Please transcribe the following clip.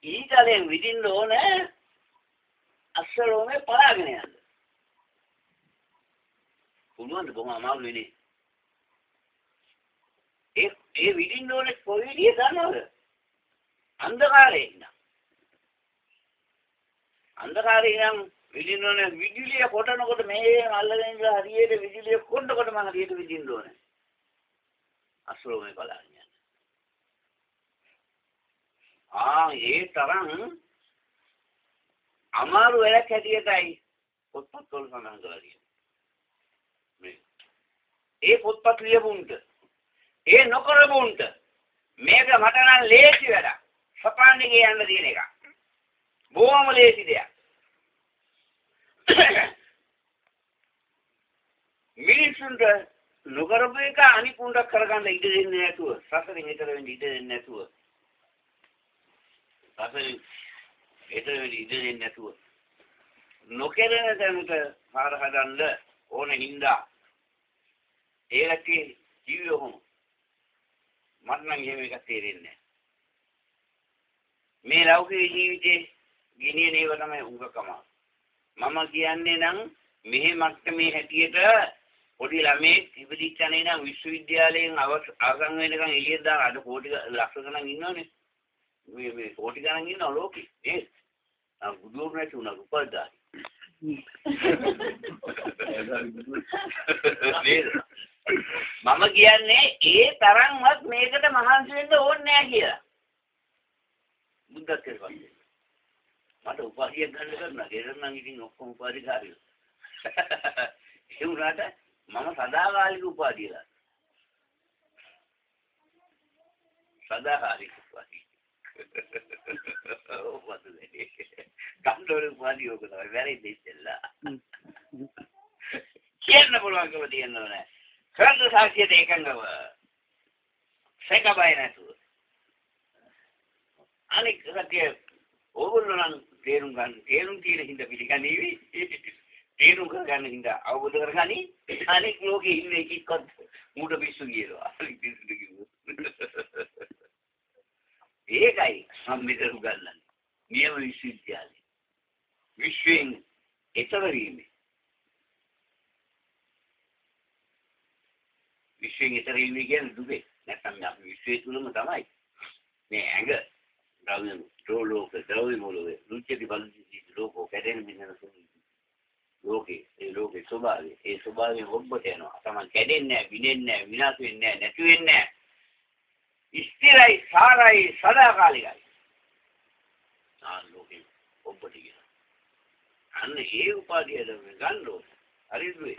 ඊතලෙන් විදින්න ඕනේ අස්සලෝමේ පලාගෙන යන්න. පුළුවන් බොහොම අමාරුයිනේ. ඒ විදින්න ඕනේ කොයි විදිය දන්නවද? අන්ධකාරේ ඉන්න. අන්ධකාරේ නම් විදින්න ඕනේ විදුලිය කොටනකොට මේ අල්ලගෙන ඉඳලා හරියට විදුලිය කොටනකොට මම හරියට විදින්න ඕනේ. අස්සලෝමේ පලාගෙන යන්න. ඒ තරම් අමාරු වැඩක් හැටියටයි පොත්පත් වල සඳහන් කරලා තියෙන්නේ. ඒ පොත්පත් ලියපුන්ට ඒ නොකරපුන්ට මේක මට නම් ලේසි වැඩක්. සපාන්නේ යන්න තියෙන එක. බොහොම ලේසි දෙයක්. මිනිසුන්ට නොකරපු එක අනිකුන්ට කරගන්න ඉඩ දෙන්නේ නැතුව සසරින් ඈතර වෙන්න ඉඩ දෙන්නේ නැතුව සසරින් ඈතර වෙන්න ඉඩ දෙන්නේ නැතුව නොකරන තැනට පාර හදන්න ඕන හින්දා ඒකේ ජීවිතොම මට නම් එහෙම එකක් තේරෙන්නේ නැහැ. මේ ලෞකික ජීවිතේ ගෙනියන ඒවා තමයි උගකම. මම කියන්නේ නම් මෙහෙ මට්ටමේ හැටියට පොඩි ළමයි ඉපදිච්චනේ නම් විශ්වවිද්‍යාලයෙන් අවසන් වෙනකන් එළියට දාලා අද කෝටි ලක්ෂ ගණන් ඉන්නවනේ. මේ කෝටි ගණන් ඉන්නව ලෝකේ. නේද? බුදුන් නැති උනා උපල්දායි. මම කියන්නේ ඒ තරම්වත් මේකට මහන්සි වෙන්න ඕනේ නැහැ කියලා. බුද්ධත් කියලා. මට උපාධියක් ගන්න කරනවා. ගෙදර නම් ඉතින් ඔක්කොම උපාධිකාරියෝ. ඒ උනාට මම සදාකාලික උපාධිය ගන්න. සදාකාලික උපාධිය. ඔව් වතුනේ. කම්ඩෝර උපාධිය ඔක තමයි වැරදි ඉතින්ලා. කියන්න පුළුවන්කම තියෙනවා නෑ. කරද සාක්ෂියට එකඟව. සැකබය නැතුව. අනික සත්‍ය ඕගොල්ලෝ නම් තේරුම් තියෙන හින්දා පිළිගන්නේවි. තේරුම් කරගන්න හින්දා අවබෝධ කරගනි. අනික ලෝකේ ඉන්නේ කික්කත් මුඩ පිස්සු කියනවා. අනික පිස්සුද කිව්වොත්. ඒකයි මම මෙතන උගන්වන්නේ. නියම විශ්වවිද්‍යාලේ. විශ්වෙන් ඈතර වීමේ. විශ්වෙන් ඈතර වීම කියන්නේ දුකේ. නැත්නම් අපි විශ්වයේ තුලම තමයි. මේ ඇඟ ද්‍රව්‍ය මූලයේ රුචිති බලති ලෝකෝ කැදෙන මිනන ලෝකේ ඒ ලෝකේ ස්වභාවය ඒ ස්වභාවයෙන් ඔබට යනවා. තමයි කැඩෙන්නේ නැහැ, විනෙන්නේ නැහැ, විනාශ වෙන්නේ නැහැ, නැති වෙන්නේ නැහැ. ස්ථිරයි, සාරයි, සදාකාලිකයි. ලෝකේ ඔබට කියන. අන්න ඒ උපාධිය ගන්න ඕනේ. හරිද?